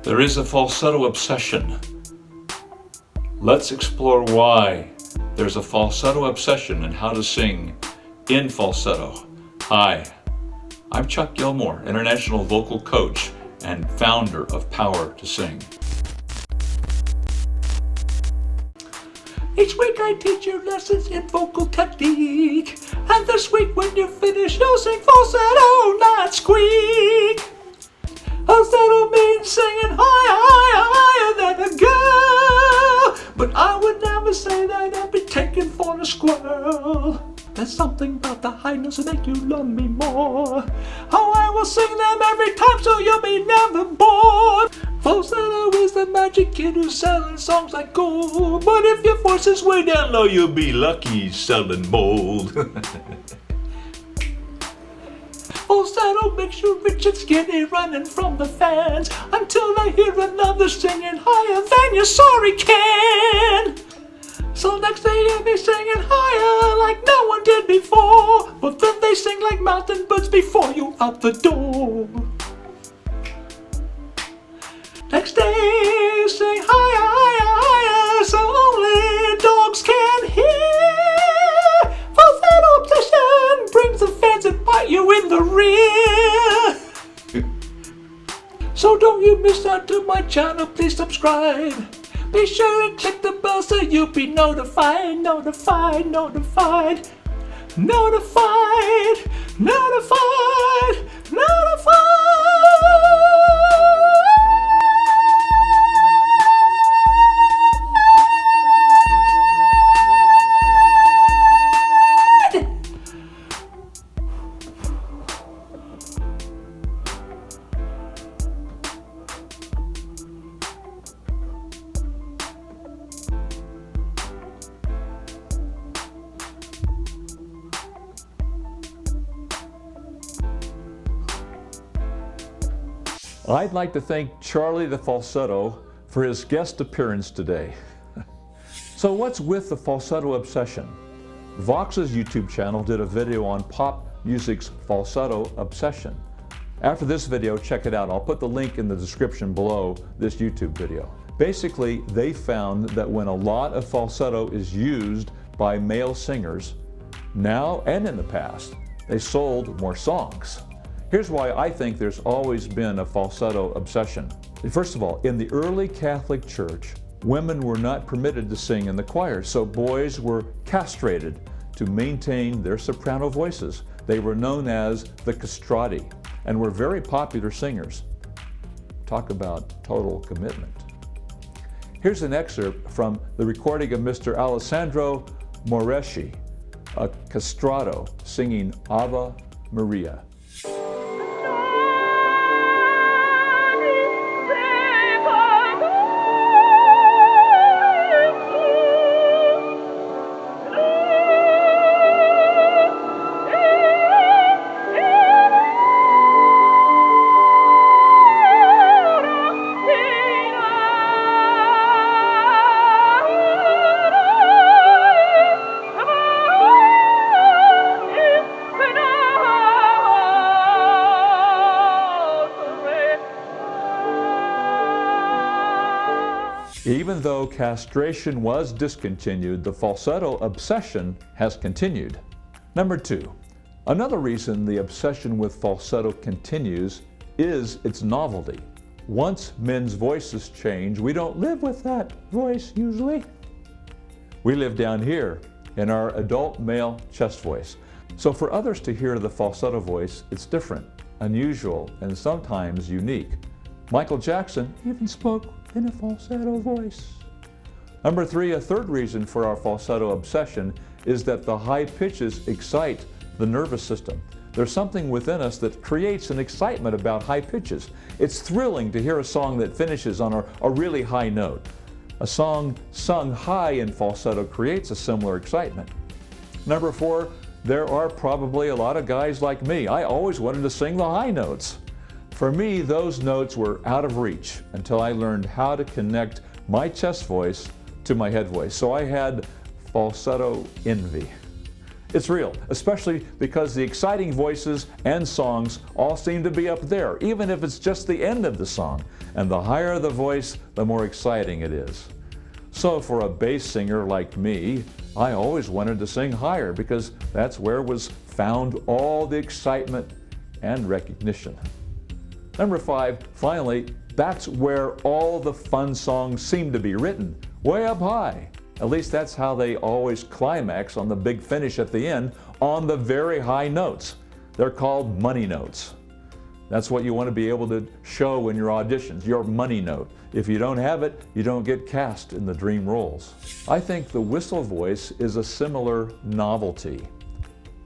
There is a falsetto obsession. Let's explore why there's a falsetto obsession and how to sing in falsetto. Hi, I'm Chuck Gilmore, international vocal coach and founder of Power to Sing. Each week I teach you lessons in vocal technique, and this week when you finish you'll sing falsetto, not squeak. Falsetto means singing higher, higher than a girl, but I would never say that I'd be taken for a squirrel. There's something about the high notes that make you love me more. Oh, I will sing them every time so you'll be never bored. Falsetto is the magic kid who's selling songs like gold, but if your voice is way down low, you'll be lucky selling mold. Falsetto makes you rich and skinny, running from the fans until they hear another singing higher than your sorry can. So next day you'll be singing higher like no one did before, but then they sing like mountain birds before you out the door. Next day you sing higher, higher, higher, so only dogs can hear. Falsetto obsession brings the fans and bite you in the rear. So don't you miss out to my channel, please subscribe. Be sure and click the bell so you'll be notified, notified, notified, notified, notified, notified. I'd like to thank Charlie the Falsetto for his guest appearance today. So what's with the falsetto obsession? Vox's YouTube channel did a video on pop music's falsetto obsession. After this video, check it out. I'll put the link in the description below this YouTube video. Basically, they found that when a lot of falsetto is used by male singers, now and in the past, they sold more songs. Here's why I think there's always been a falsetto obsession. First of all, in the early Catholic Church, women were not permitted to sing in the choir, so boys were castrated to maintain their soprano voices. They were known as the castrati and were very popular singers. Talk about total commitment. Here's an excerpt from the recording of Mr. Alessandro Moreschi, a castrato, singing Ave Maria. Even though castration was discontinued, the falsetto obsession has continued. Number 2, another reason the obsession with falsetto continues is its novelty. Once men's voices change, we don't live with that voice usually. We live down here in our adult male chest voice. So for others to hear the falsetto voice, it's different, unusual, and sometimes unique. Michael Jackson even spoke in a falsetto voice. Number 3, a third reason for our falsetto obsession is that the high pitches excite the nervous system. There's something within us that creates an excitement about high pitches. It's thrilling to hear a song that finishes on a really high note. A song sung high in falsetto creates a similar excitement. Number 4, there are probably a lot of guys like me. I always wanted to sing the high notes. For me, those notes were out of reach until I learned how to connect my chest voice to my head voice. So I had falsetto envy. It's real, especially because the exciting voices and songs all seem to be up there, even if it's just the end of the song. And the higher the voice, the more exciting it is. So for a bass singer like me, I always wanted to sing higher because that's where was found all the excitement and recognition. Number 5, finally, that's where all the fun songs seem to be written, way up high. At least that's how they always climax on the big finish at the end on the very high notes. They're called money notes. That's what you want to be able to show in your auditions, your money note. If you don't have it, you don't get cast in the dream roles. I think the whistle voice is a similar novelty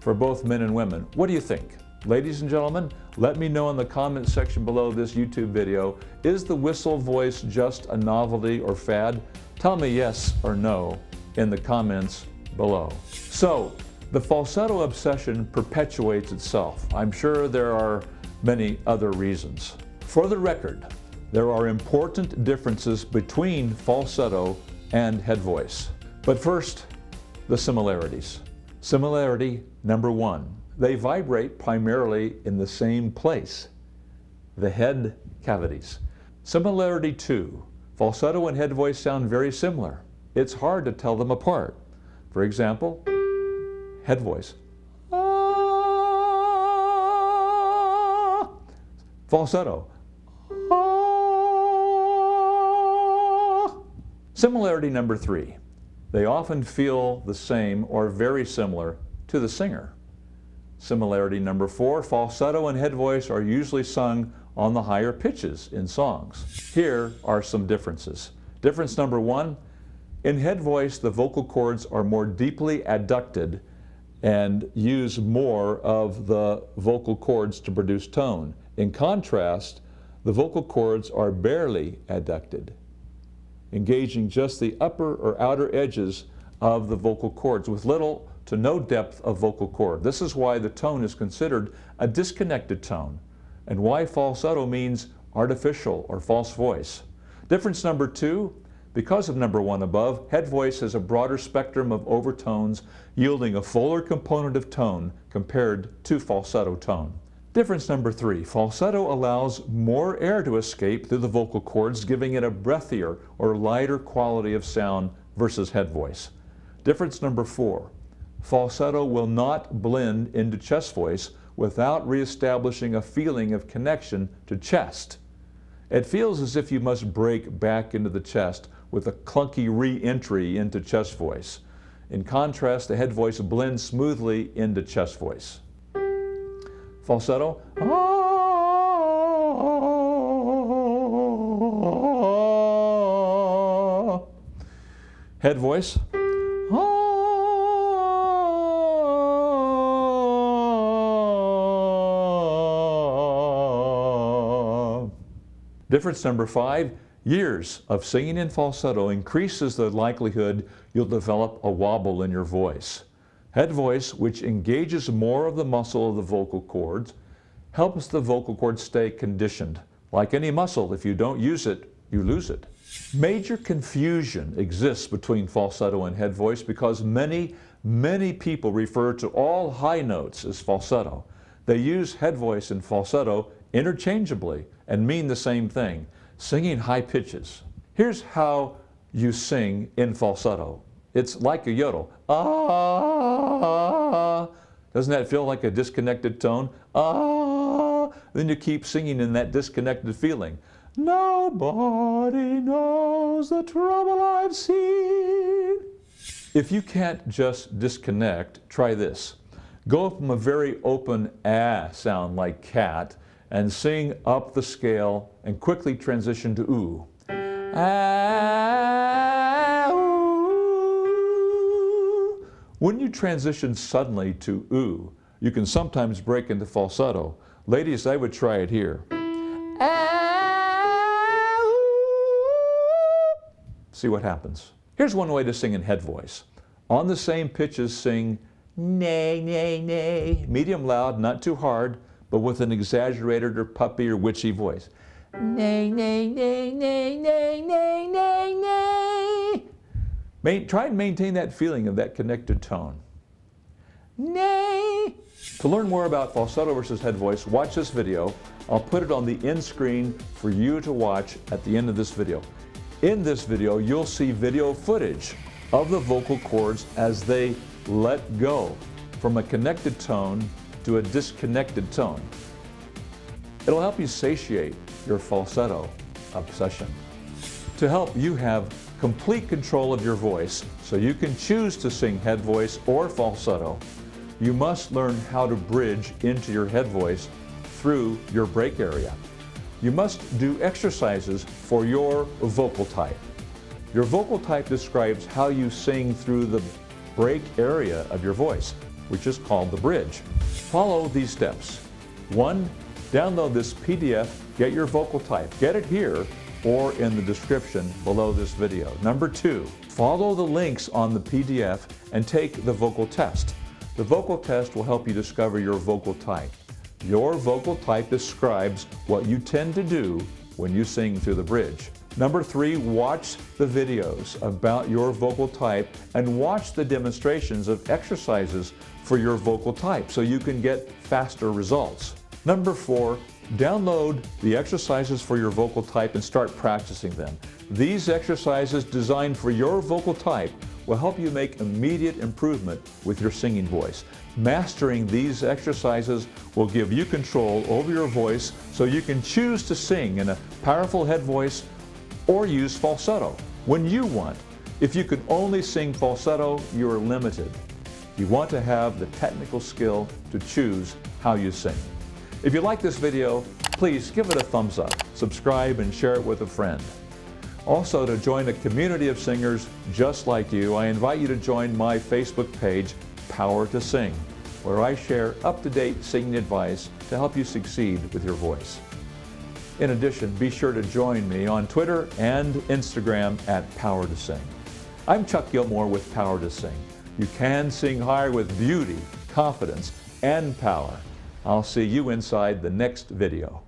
for both men and women. What do you think? Ladies and gentlemen, let me know in the comments section below this YouTube video, is the whistle voice just a novelty or fad? Tell me yes or no in the comments below. So, the falsetto obsession perpetuates itself. I'm sure there are many other reasons. For the record, there are important differences between falsetto and head voice. But first, the similarities. Similarity number 1. They vibrate primarily in the same place, the head cavities. Similarity 2. Falsetto and head voice sound very similar. It's hard to tell them apart. For example, head voice. Ah. Falsetto. Ah. Similarity number 3. They often feel the same or very similar to the singer. Similarity number 4, falsetto and head voice are usually sung on the higher pitches in songs. Here are some differences. Difference number 1, in head voice, the vocal cords are more deeply adducted and use more of the vocal cords to produce tone. In contrast, the vocal cords are barely adducted, engaging just the upper or outer edges of the vocal cords with little to no depth of vocal cord. This is why the tone is considered a disconnected tone, and why falsetto means artificial or false voice. Difference number 2, because of number 1 above, head voice has a broader spectrum of overtones, yielding a fuller component of tone compared to falsetto tone. Difference number 3, falsetto allows more air to escape through the vocal cords, giving it a breathier or lighter quality of sound versus head voice. Difference number 4, falsetto will not blend into chest voice without reestablishing a feeling of connection to chest. It feels as if you must break back into the chest with a clunky re-entry into chest voice. In contrast, the head voice blends smoothly into chest voice. Falsetto. Head voice. Difference number 5, years of singing in falsetto increases the likelihood you'll develop a wobble in your voice. Head voice, which engages more of the muscle of the vocal cords, helps the vocal cords stay conditioned. Like any muscle, if you don't use it, you lose it. Major confusion exists between falsetto and head voice because many people refer to all high notes as falsetto. They use head voice and falsetto interchangeably and mean the same thing, singing high pitches. Here's how you sing in falsetto. It's like a yodel. Ah, doesn't that feel like a disconnected tone? Ah, then you keep singing in that disconnected feeling. Nobody knows the trouble I've seen. If you can't just disconnect, try this. Go from a very open ah sound like cat and sing up the scale and quickly transition to ooh. Ah, ooh. When you transition suddenly to ooh, you can sometimes break into falsetto. Ladies, I would try it here. Ah, ooh. See what happens. Here's one way to sing in head voice. On the same pitches, sing nay, nay, nay. Medium loud, not too hard, but with an exaggerated or puppy or witchy voice. Nay, nay, nay, nay, nay, nay, nay, nay. Try and maintain that feeling of that connected tone. nay. To learn more about falsetto versus head voice, watch this video. I'll put it on the end screen for you to watch at the end of this video. In this video, you'll see video footage of the vocal cords as they let go from a connected tone to a disconnected tone. It'll help you satiate your falsetto obsession. To help you have complete control of your voice so you can choose to sing head voice or falsetto, you must learn how to bridge into your head voice through your break area. You must do exercises for your vocal type. Your vocal type describes how you sing through the break area of your voice, which is called the bridge. Follow these steps. 1, download this PDF, get your vocal type. Get it here or in the description below this video. Number 2, follow the links on the PDF and take the vocal test. The vocal test will help you discover your vocal type. Your vocal type describes what you tend to do when you sing through the bridge. Number 3, watch the videos about your vocal type and watch the demonstrations of exercises for your vocal type so you can get faster results. Number 4, download the exercises for your vocal type and start practicing them. These exercises designed for your vocal type will help you make immediate improvement with your singing voice. Mastering these exercises will give you control over your voice so you can choose to sing in a powerful head voice or use falsetto when you want. If you could only sing falsetto, you are limited. You want to have the technical skill to choose how you sing. If you like this video, please give it a thumbs up, subscribe, and share it with a friend. Also, to join a community of singers just like you, I invite you to join my Facebook page, Power to Sing, where I share up-to-date singing advice to help you succeed with your voice. In addition, be sure to join me on Twitter and Instagram at Power to Sing. I'm Chuck Gilmore with Power to Sing. You can sing higher with beauty, confidence, and power. I'll see you inside the next video.